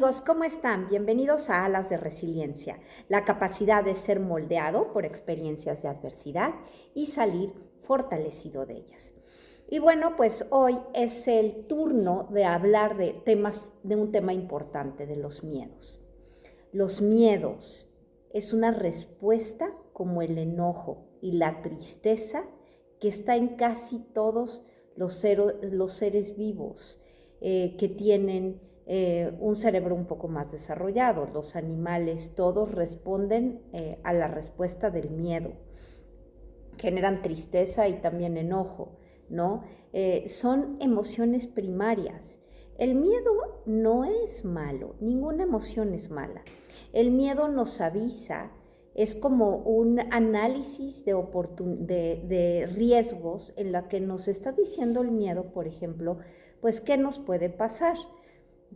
amigos, ¿cómo están? Bienvenidos a Alas de Resiliencia, la capacidad de ser moldeado por experiencias de adversidad y salir fortalecido de ellas. Y bueno, pues hoy es el turno de hablar de un tema importante, de los miedos. Los miedos es una respuesta como el enojo y la tristeza que está en casi todos los seres vivos que tienen un cerebro un poco más desarrollado. Los animales todos responden a la respuesta del miedo, generan tristeza y también enojo, ¿no? Son emociones primarias. El miedo no es malo, ninguna emoción es mala. El miedo nos avisa, es como un análisis de riesgos en la que nos está diciendo el miedo, por ejemplo, pues qué nos puede pasar.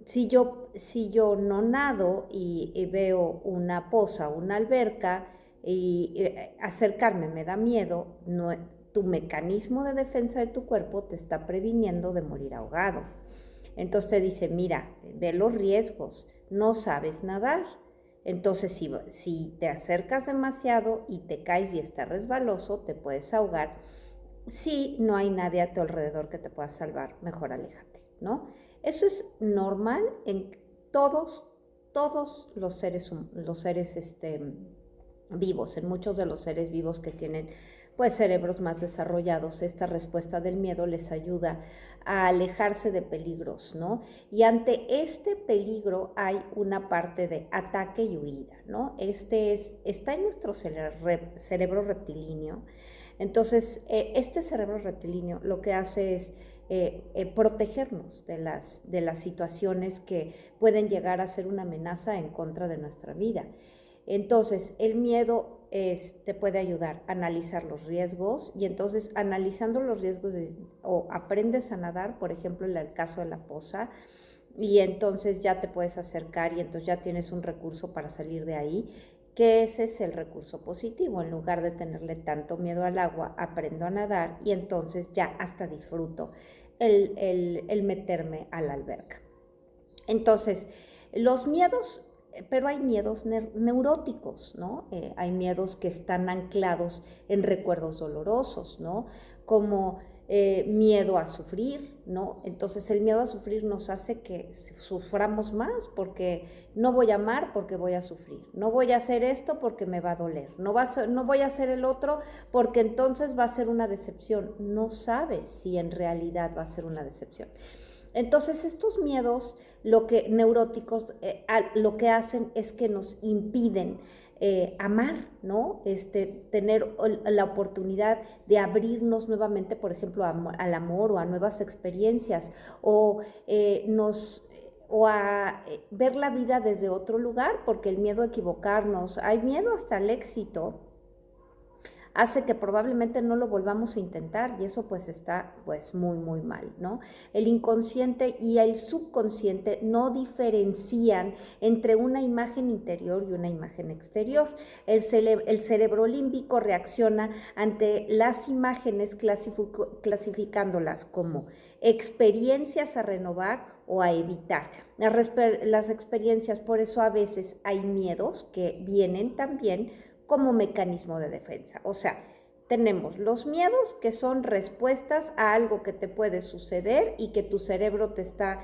Si yo no nado y veo una poza, una alberca, y acercarme me da miedo, no, tu mecanismo de defensa de tu cuerpo te está previniendo de morir ahogado. Entonces te dice, mira, ve los riesgos, no sabes nadar. Entonces si te acercas demasiado y te caes y está resbaloso, te puedes ahogar. Si no hay nadie a tu alrededor que te pueda salvar, mejor aléjate, ¿no? Eso es normal en todos los seres vivos, en muchos de los seres vivos que tienen pues cerebros más desarrollados. Esta respuesta del miedo les ayuda a alejarse de peligros, ¿no? Y ante este peligro hay una parte de ataque y huida, ¿no? Está en nuestro cerebro reptilíneo. Entonces, este cerebro reptilíneo lo que hace es protegernos de las situaciones que pueden llegar a ser una amenaza en contra de nuestra vida. Entonces, el miedo te puede ayudar a analizar los riesgos, y entonces analizando los riesgos o aprendes a nadar, por ejemplo, en el caso de la poza, y entonces ya te puedes acercar y entonces ya tienes un recurso para salir de ahí, que ese es el recurso positivo. En lugar de tenerle tanto miedo al agua, aprendo a nadar y entonces ya hasta disfruto el meterme a la alberca. Entonces, los miedos, pero hay miedos neuróticos, ¿no? Hay miedos que están anclados en recuerdos dolorosos, ¿no? Como miedo a sufrir, ¿no? Entonces el miedo a sufrir nos hace que suframos más, porque no voy a amar porque voy a sufrir, no voy a hacer esto porque me va a doler, no voy a hacer el otro porque entonces va a ser una decepción. No sabes si en realidad va a ser una decepción. Entonces estos miedos neuróticos lo que hacen es que nos impiden amar, ¿no? Tener la oportunidad de abrirnos nuevamente, por ejemplo, al amor o a nuevas experiencias, o a ver la vida desde otro lugar, porque el miedo a equivocarnos, hay miedo hasta el éxito, hace que probablemente no lo volvamos a intentar, y eso pues está pues muy mal, ¿no? El inconsciente y el subconsciente no diferencian entre una imagen interior y una imagen exterior. El cerebro límbico reacciona ante las imágenes clasificándolas como experiencias a renovar o a evitar. Las experiencias, por eso a veces hay miedos que vienen también como mecanismo de defensa. O sea, tenemos los miedos, que son respuestas a algo que te puede suceder y que tu cerebro te está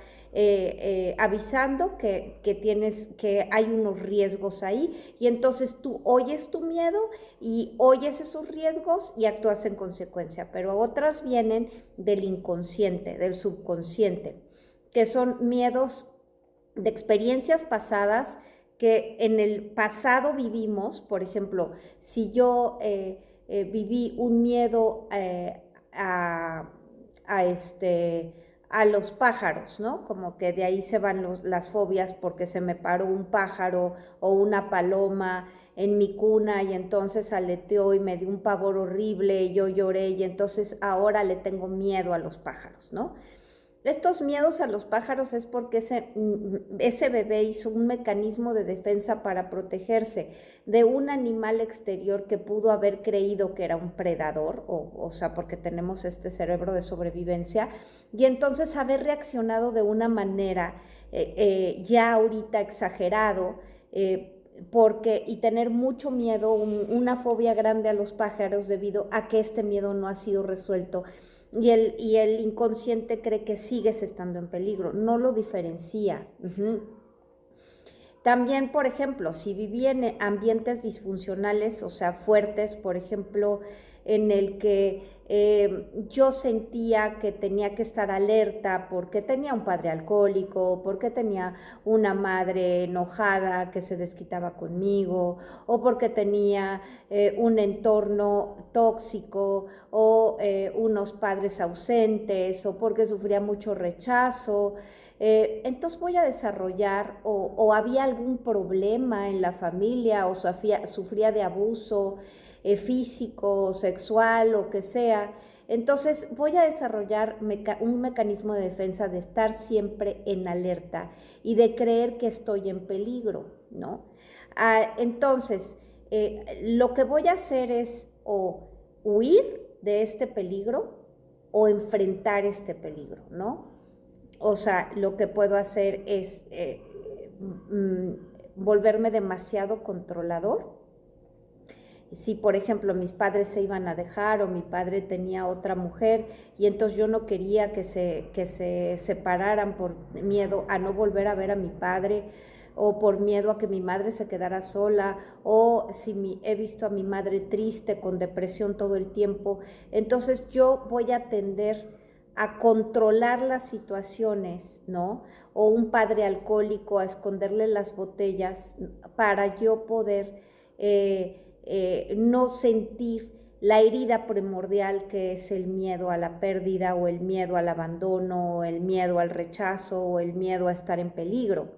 avisando que hay unos riesgos ahí, y entonces tú oyes tu miedo y oyes esos riesgos y actúas en consecuencia. Pero otras vienen del inconsciente, del subconsciente, que son miedos de experiencias pasadas que en el pasado vivimos. Por ejemplo, si yo viví un miedo a, este, a los pájaros, ¿no? Como que de ahí se van las fobias, porque se me paró un pájaro o una paloma en mi cuna y entonces aleteó y me dio un pavor horrible y yo lloré, y entonces ahora le tengo miedo a los pájaros, ¿no? Estos miedos a los pájaros es porque ese bebé hizo un mecanismo de defensa para protegerse de un animal exterior que pudo haber creído que era un predador, o sea, porque tenemos este cerebro de sobrevivencia, y entonces haber reaccionado de una manera ya ahorita exagerado, y tener mucho miedo, una fobia grande a los pájaros debido a que este miedo no ha sido resuelto y el inconsciente cree que sigues estando en peligro, no lo diferencia. También, por ejemplo, si viví en ambientes disfuncionales, o sea, fuertes, por ejemplo, en el que yo sentía que tenía que estar alerta porque tenía un padre alcohólico, porque tenía una madre enojada que se desquitaba conmigo, o porque tenía un entorno tóxico, o unos padres ausentes, o porque sufría mucho rechazo. Entonces voy a desarrollar o había algún problema en la familia o sufría de abuso físico, sexual, o que sea. Entonces voy a desarrollar un mecanismo de defensa de estar siempre en alerta y de creer que estoy en peligro, ¿no? Entonces, lo que voy a hacer es o huir de este peligro o enfrentar este peligro, ¿no? O sea, lo que puedo hacer es volverme demasiado controlador. Si, por ejemplo, mis padres se iban a dejar o mi padre tenía otra mujer y entonces yo no quería que se separaran por miedo a no volver a ver a mi padre o por miedo a que mi madre se quedara sola, o si he visto a mi madre triste, con depresión todo el tiempo, entonces yo voy a tender a controlar las situaciones, ¿no? O un padre alcohólico, a esconderle las botellas para yo poder no sentir la herida primordial que es el miedo a la pérdida o el miedo al abandono o el miedo al rechazo o el miedo a estar en peligro.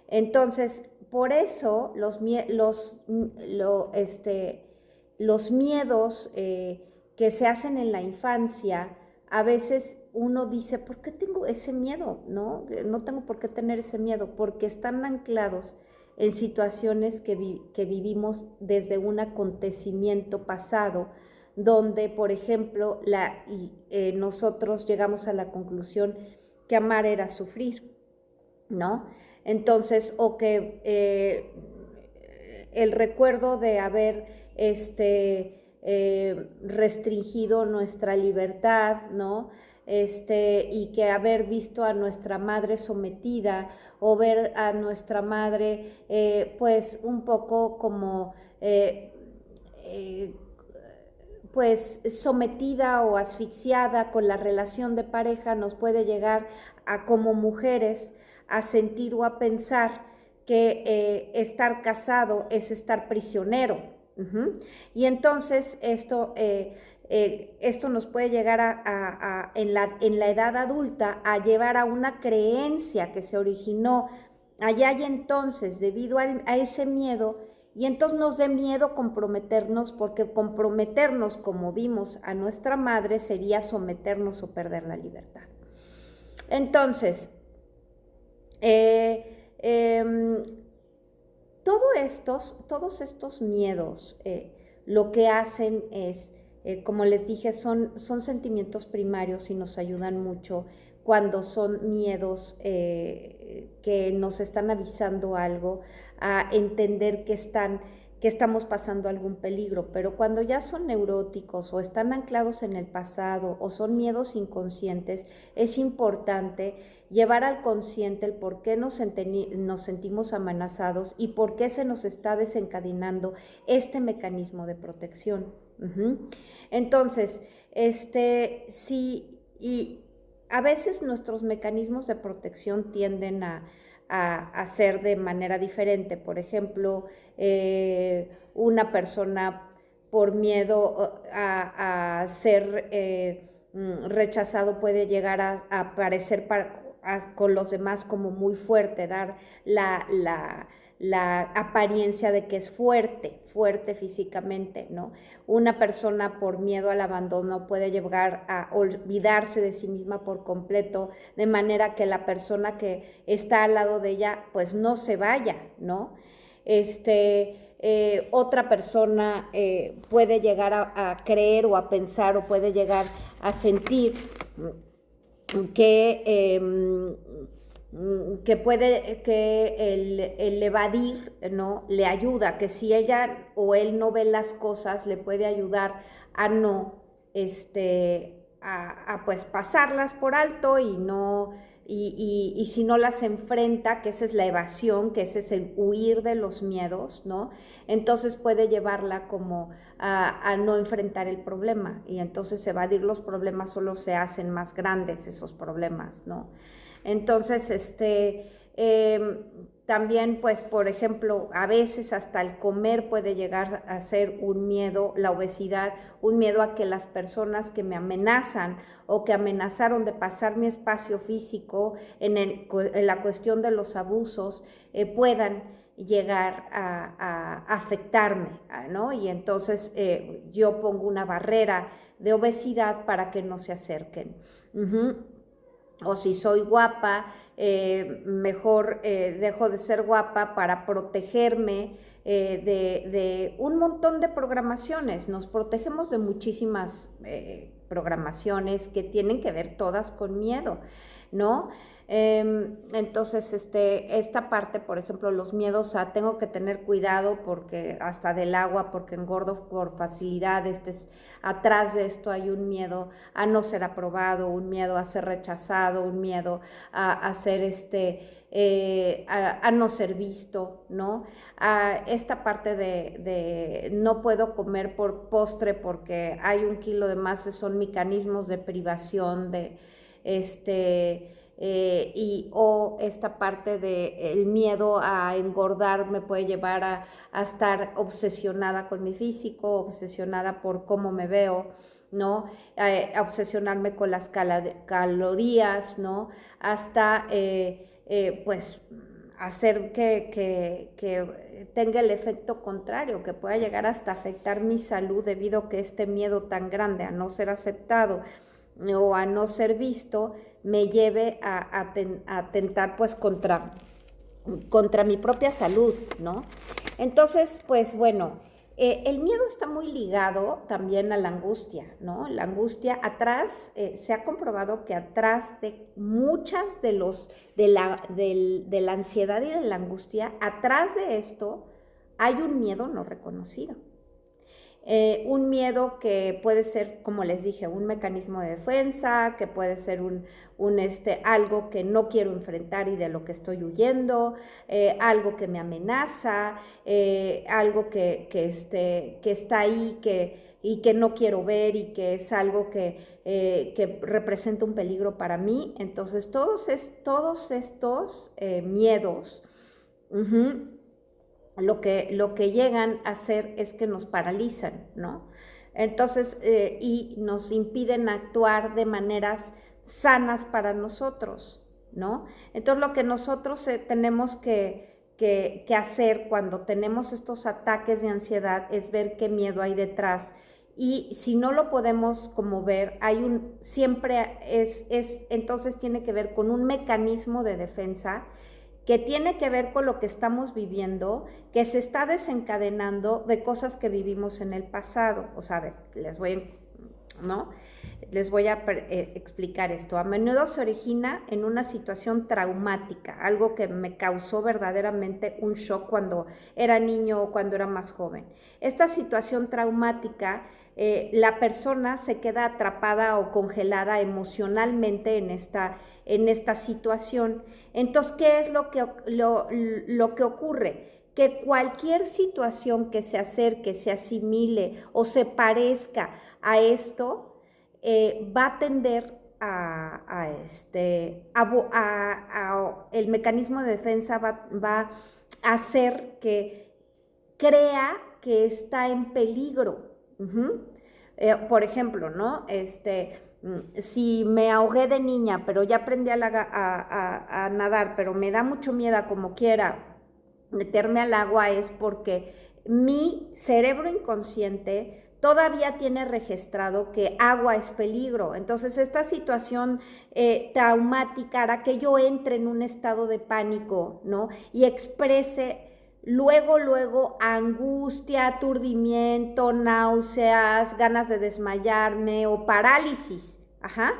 Entonces, por eso los miedos que se hacen en la infancia, a veces uno dice, ¿por qué tengo ese miedo? No, no tengo por qué tener ese miedo, porque están anclados en situaciones que vivimos desde un acontecimiento pasado, donde, por ejemplo, nosotros llegamos a la conclusión que amar era sufrir, ¿no? Entonces, o que el recuerdo de haber restringido nuestra libertad, ¿no? Y que haber visto a nuestra madre sometida o ver a nuestra madre pues un poco como pues sometida o asfixiada con la relación de pareja nos puede llegar a como mujeres a sentir o a pensar que estar casado es estar prisionero. Y entonces esto nos puede llegar en la edad adulta a llevar a una creencia que se originó allá y entonces debido a ese miedo, y entonces nos dé miedo comprometernos, porque comprometernos, como vimos a nuestra madre, sería someternos o perder la libertad. Entonces, todos estos miedos lo que hacen es, como les dije, son sentimientos primarios y nos ayudan mucho cuando son miedos que nos están avisando algo, a entender que estamos pasando algún peligro. Pero cuando ya son neuróticos o están anclados en el pasado o son miedos inconscientes, es importante llevar al consciente el por qué nos sentimos amenazados y por qué se nos está desencadenando este mecanismo de protección. Entonces, sí, y a veces nuestros mecanismos de protección tienden a ser de manera diferente. Por ejemplo, una persona por miedo a ser rechazado puede llegar a parecer con los demás como muy fuerte, dar la apariencia de que es fuerte físicamente, ¿no? Una persona por miedo al abandono puede llegar a olvidarse de sí misma por completo, de manera que la persona que está al lado de ella, pues no se vaya, ¿no? Otra persona puede llegar a creer o a pensar o puede llegar a sentir que el evadir, ¿no? Le ayuda, que si ella o él no ve las cosas, le puede ayudar a no, pues pasarlas por alto y no, y si no las enfrenta, que esa es la evasión, que ese es el huir de los miedos, ¿no? Entonces puede llevarla como a no enfrentar el problema, y entonces evadir los problemas solo se hacen más grandes esos problemas, ¿no? Entonces, también, pues, por ejemplo, a veces hasta el comer puede llegar a ser un miedo, la obesidad, un miedo a que las personas que me amenazan o que amenazaron de pasar mi espacio físico en la cuestión de los abusos, puedan llegar a afectarme, ¿no? Y entonces yo pongo una barrera de obesidad para que no se acerquen. O si soy guapa, mejor dejo de ser guapa para protegerme de un montón de programaciones. Nos protegemos de muchísimas programaciones que tienen que ver todas con miedo, ¿no? Entonces, esta parte, por ejemplo, los miedos a tengo que tener cuidado porque hasta del agua, porque engordo por facilidad, atrás de esto hay un miedo a no ser aprobado, un miedo a ser rechazado, un miedo a ser a no ser visto, ¿no? A esta parte de no puedo comer por postre porque hay 1 kilo de más, son mecanismos de privación, o esta parte de el miedo a engordar me puede llevar a estar obsesionada con mi físico, obsesionada por cómo me veo, ¿no? A obsesionarme con las calorías, ¿no? Hasta, pues, hacer que tenga el efecto contrario, que pueda llegar hasta afectar mi salud debido a que este miedo tan grande a no ser aceptado o a no ser visto me lleve a atentar pues contra mi propia salud, ¿no? Entonces, pues bueno, el miedo está muy ligado también a la angustia, ¿no? La angustia atrás, se ha comprobado que atrás de muchas de la ansiedad y de la angustia, atrás de esto hay un miedo no reconocido. Un miedo que puede ser, como les dije, un mecanismo de defensa, que puede ser algo que no quiero enfrentar y de lo que estoy huyendo, algo que me amenaza, algo que está ahí y que no quiero ver y que es algo que representa un peligro para mí. Entonces, todos estos miedos, lo que llegan a hacer es que nos paralizan, ¿no? Entonces, y nos impiden actuar de maneras sanas para nosotros, ¿no? Entonces, lo que nosotros tenemos que hacer cuando tenemos estos ataques de ansiedad es ver qué miedo hay detrás. Y si no lo podemos como ver, siempre entonces tiene que ver con un mecanismo de defensa que tiene que ver con lo que estamos viviendo, que se está desencadenando de cosas que vivimos en el pasado. O sea, a ver, les voy a explicar esto. A menudo se origina en una situación traumática, algo que me causó verdaderamente un shock cuando era niño o cuando era más joven. Esta situación traumática, la persona se queda atrapada o congelada emocionalmente en esta situación. Entonces, ¿qué es lo que ocurre? Que cualquier situación que se acerque, se asimile o se parezca a esto, va a tender el mecanismo de defensa va a hacer que crea que está en peligro. Por ejemplo, ¿no? Si me ahogué de niña, pero ya aprendí a nadar, pero me da mucho miedo como quiera meterme al agua es porque mi cerebro inconsciente todavía tiene registrado que agua es peligro. Entonces, esta situación traumática hará que yo entre en un estado de pánico, ¿no? Y exprese luego angustia, aturdimiento, náuseas, ganas de desmayarme o parálisis. Ajá.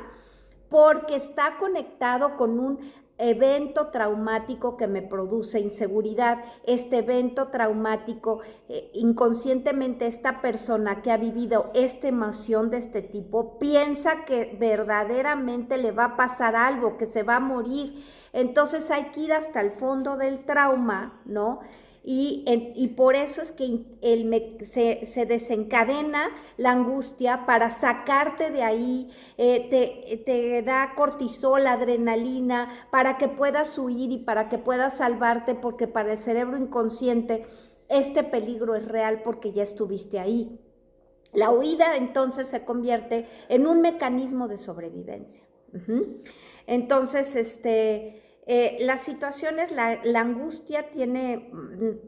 Porque está conectado con un evento traumático que me produce inseguridad. Este evento traumático, inconscientemente esta persona que ha vivido esta emoción de este tipo piensa que verdaderamente le va a pasar algo, que se va a morir. Entonces hay que ir hasta el fondo del trauma, ¿no? Y por eso es que se desencadena la angustia para sacarte de ahí, te da cortisol, adrenalina, para que puedas huir y para que puedas salvarte, porque para el cerebro inconsciente este peligro es real porque ya estuviste ahí. La huida entonces se convierte en un mecanismo de sobrevivencia. Entonces, las situaciones, la angustia tiene,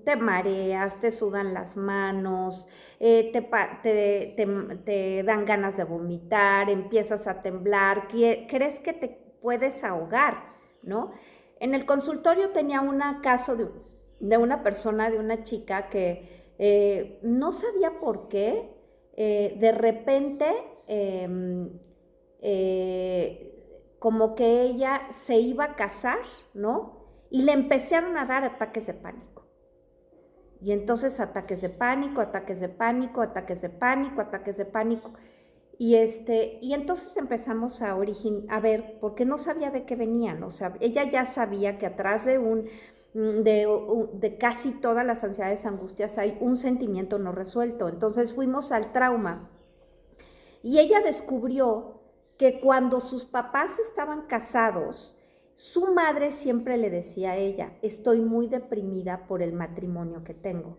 te mareas, te sudan las manos, te dan ganas de vomitar, empiezas a temblar, crees que te puedes ahogar, ¿no? En el consultorio tenía un caso de una persona, de una chica que no sabía por qué, de repente como que ella se iba a casar, ¿no? Y le empezaron a dar ataques de pánico. Y entonces ataques de pánico, ataques de pánico, ataques de pánico, ataques de pánico. Y entonces empezamos a ver, porque no sabía de qué venían. O sea, ella ya sabía que atrás de casi todas las ansiedades, angustias, hay un sentimiento no resuelto. Entonces fuimos al trauma y ella descubrió que cuando sus papás estaban casados, su madre siempre le decía a ella: estoy muy deprimida por el matrimonio que tengo,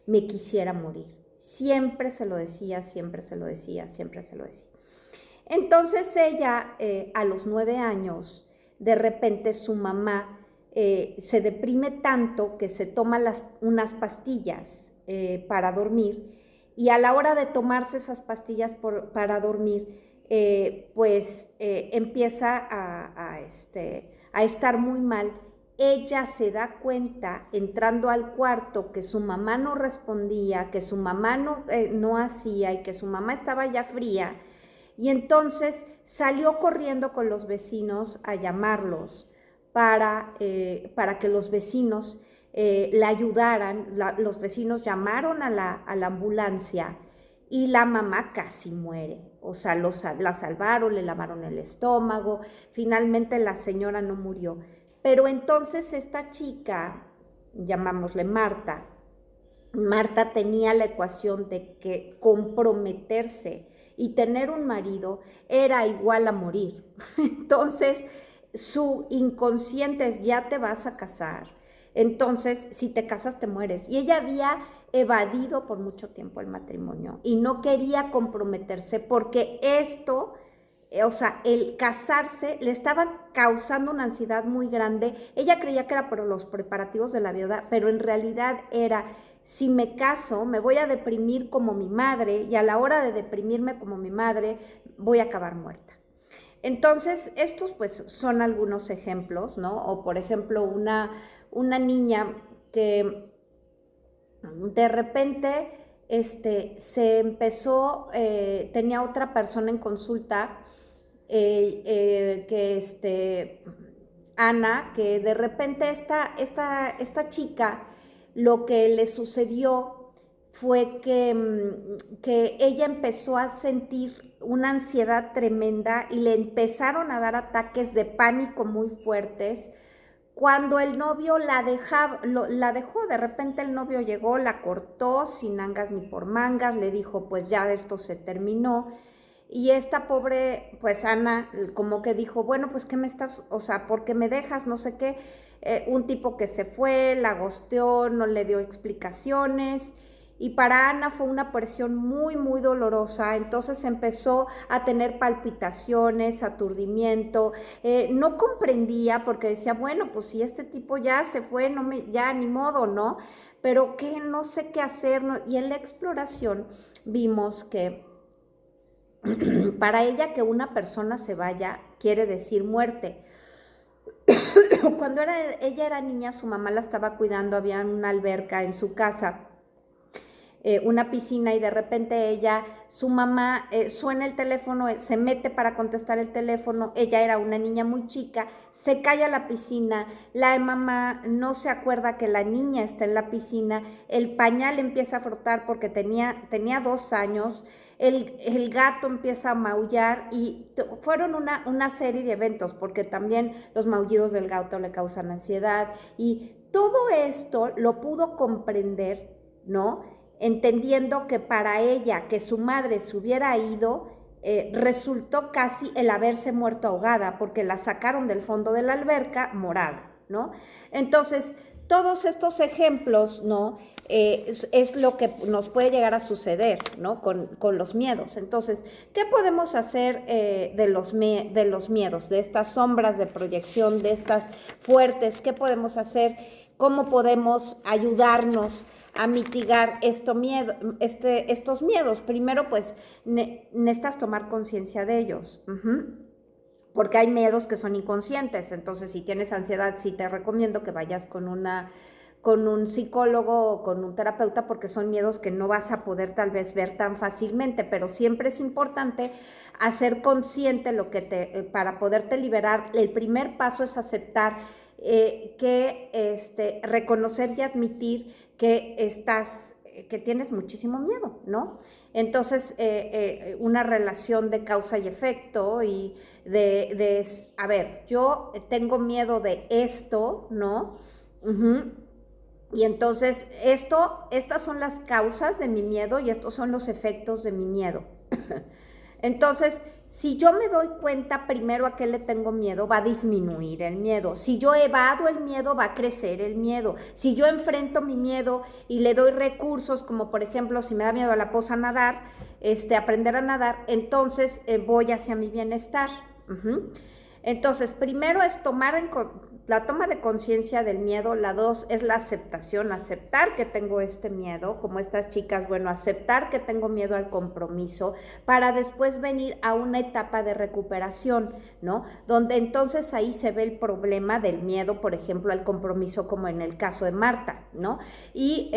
me quisiera morir. Siempre se lo decía, siempre se lo decía, siempre se lo decía. Entonces ella, a los 9 años, de repente su mamá se deprime tanto que se toma unas pastillas para dormir, y a la hora de tomarse esas pastillas para dormir, empieza a estar muy mal. Ella se da cuenta entrando al cuarto que su mamá no respondía, que su mamá no hacía, y que su mamá estaba ya fría, y entonces salió corriendo con los vecinos a llamarlos para que los vecinos la ayudaran. Los vecinos llamaron a la ambulancia y la mamá casi muere. O sea, la salvaron, le lavaron el estómago, finalmente la señora no murió. Pero entonces esta chica, llamámosle Marta tenía la ecuación de que comprometerse y tener un marido era igual a morir. Entonces, su inconsciente es: ya te vas a casar, entonces si te casas te mueres. Y ella había evadido por mucho tiempo el matrimonio y no quería comprometerse porque esto, o sea, el casarse le estaba causando una ansiedad muy grande. Ella creía que era por los preparativos de la boda, pero en realidad era: si me caso, me voy a deprimir como mi madre, y a la hora de deprimirme como mi madre, voy a acabar muerta. Entonces, estos pues son algunos ejemplos, ¿no? O por ejemplo, una niña que de repente se empezó, tenía otra persona en consulta, Ana, que de repente esta chica, lo que le sucedió fue que ella empezó a sentir una ansiedad tremenda y le empezaron a dar ataques de pánico muy fuertes. Cuando el novio la dejó, de repente el novio llegó, la cortó sin angas ni por mangas, le dijo: pues ya esto se terminó. Y esta pobre, pues Ana, como que dijo: bueno, pues ¿qué me estás, o sea, por qué me dejas? No sé qué. Un tipo que se fue, la gosteó, no le dio explicaciones, Y para Ana fue una presión muy, muy dolorosa, entonces empezó a tener palpitaciones, aturdimiento, no comprendía porque decía, bueno, pues si este tipo ya se fue, ya ni modo, ¿no? Pero que no sé qué hacer, ¿no? Y en la exploración vimos que para ella que una persona se vaya quiere decir muerte. Cuando ella era niña, su mamá la estaba cuidando, había una alberca en su casa, una piscina, y de repente su mamá, suena el teléfono, se mete para contestar el teléfono, ella era una niña muy chica, se cae a la piscina, la mamá no se acuerda que la niña está en la piscina, el pañal empieza a frotar porque tenía 2 años, el gato empieza a maullar y fueron una serie de eventos, porque también los maullidos del gato le causan ansiedad, y todo esto lo pudo comprender, ¿no? Entendiendo que para ella, que su madre se hubiera ido, resultó casi el haberse muerto ahogada, porque la sacaron del fondo de la alberca morada, ¿no? Entonces, todos estos ejemplos, ¿no? Es lo que nos puede llegar a suceder, ¿no? Con los miedos. Entonces, ¿qué podemos hacer de los miedos, de estas sombras de proyección, de estas fuertes? ¿Qué podemos hacer? ¿Cómo podemos ayudarnos a mitigar estos miedos? Primero, pues, necesitas tomar conciencia de ellos. Porque hay miedos que son inconscientes. Entonces, si tienes ansiedad, sí te recomiendo que vayas con un psicólogo o con un terapeuta, porque son miedos que no vas a poder tal vez ver tan fácilmente, pero siempre es importante hacer consciente para poderte liberar. El primer paso es aceptar, reconocer y admitir que tienes muchísimo miedo, ¿no? Entonces, una relación de causa y efecto y a ver, yo tengo miedo de esto, ¿no? Y entonces estas son las causas de mi miedo y estos son los efectos de mi miedo. Entonces, si yo me doy cuenta primero a qué le tengo miedo, va a disminuir el miedo. Si yo evado el miedo, va a crecer el miedo. Si yo enfrento mi miedo y le doy recursos, como por ejemplo, si me da miedo a la poza nadar, aprender a nadar, entonces voy hacia mi bienestar. Entonces, primero es la toma de conciencia del miedo. La 2 es la aceptación, aceptar que tengo este miedo, como estas chicas, bueno, aceptar que tengo miedo al compromiso, para después venir a una etapa de recuperación, ¿no? Donde entonces ahí se ve el problema del miedo, por ejemplo, al compromiso, como en el caso de Marta, ¿no? Y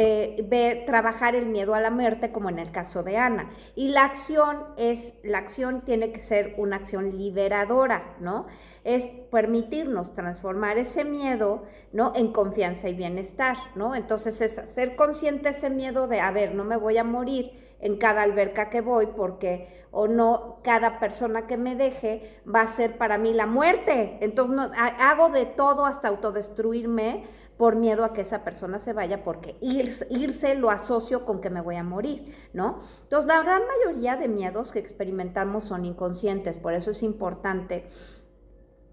trabajar el miedo a la muerte, como en el caso de Ana. Y la acción tiene que ser una acción liberadora, ¿no? Es permitirnos transformar ese miedo, ¿no?, en confianza y bienestar, ¿no? Entonces es hacer consciente ese miedo de, a ver, no me voy a morir en cada alberca que voy, porque, o no, cada persona que me deje va a ser para mí la muerte. Entonces hago de todo hasta autodestruirme por miedo a que esa persona se vaya, porque irse lo asocio con que me voy a morir, ¿no? Entonces, la gran mayoría de miedos que experimentamos son inconscientes, por eso es importante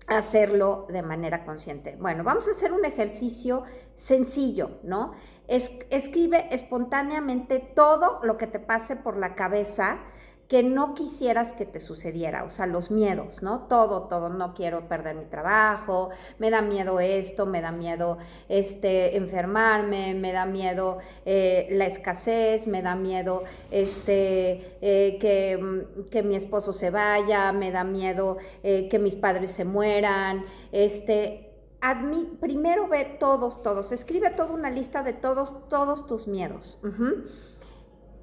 hacerlo de manera consciente. Bueno, vamos a hacer un ejercicio sencillo, ¿no? Escribe espontáneamente todo lo que te pase por la cabeza que no quisieras que te sucediera, o sea, los miedos, ¿no? Todo, no quiero perder mi trabajo, me da miedo esto, me da miedo enfermarme, me da miedo la escasez, me da miedo que mi esposo se vaya, me da miedo que mis padres se mueran, primero ve todos, escribe toda una lista de todos tus miedos.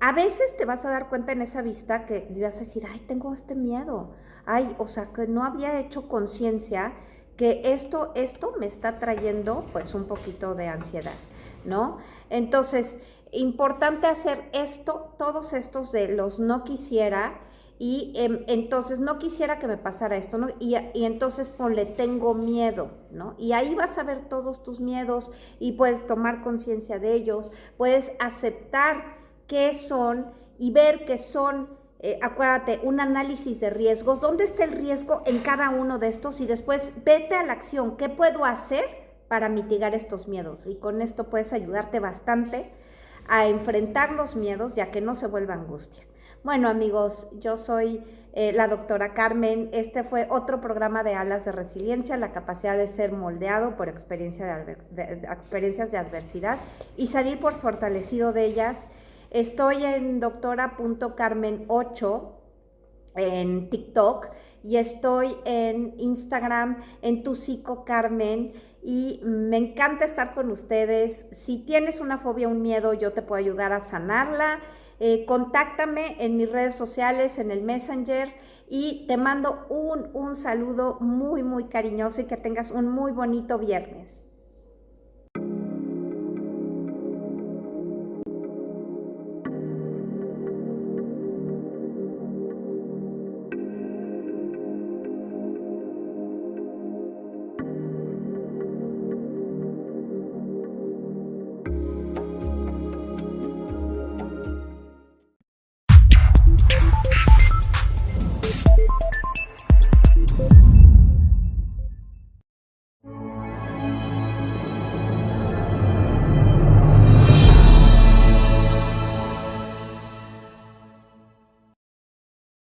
A veces te vas a dar cuenta en esa vista que vas a decir, ay, tengo este miedo, ay, o sea, que no había hecho conciencia que esto me está trayendo pues un poquito de ansiedad, ¿no? Entonces, importante hacer todos estos de los no quisiera, y entonces no quisiera que me pasara esto, ¿no? Y entonces ponle tengo miedo, ¿no? Y ahí vas a ver todos tus miedos y puedes tomar conciencia de ellos, puedes aceptar qué son y ver qué son. Acuérdate, un análisis de riesgos, ¿dónde está el riesgo en cada uno de estos? Y después vete a la acción, ¿qué puedo hacer para mitigar estos miedos? Y con esto puedes ayudarte bastante a enfrentar los miedos y a que no se vuelva angustia. Bueno, amigos, yo soy la doctora Carmen. Este fue otro programa de Alas de Resiliencia, la capacidad de ser moldeado por experiencias de adversidad y salir por fortalecido de ellas. Estoy en doctora.carmen8 en TikTok y estoy en Instagram, en Tu Psico Carmen, y me encanta estar con ustedes. Si tienes una fobia, un miedo, yo te puedo ayudar a sanarla. Contáctame en mis redes sociales, en el Messenger, y te mando un saludo muy, muy cariñoso y que tengas un muy bonito viernes.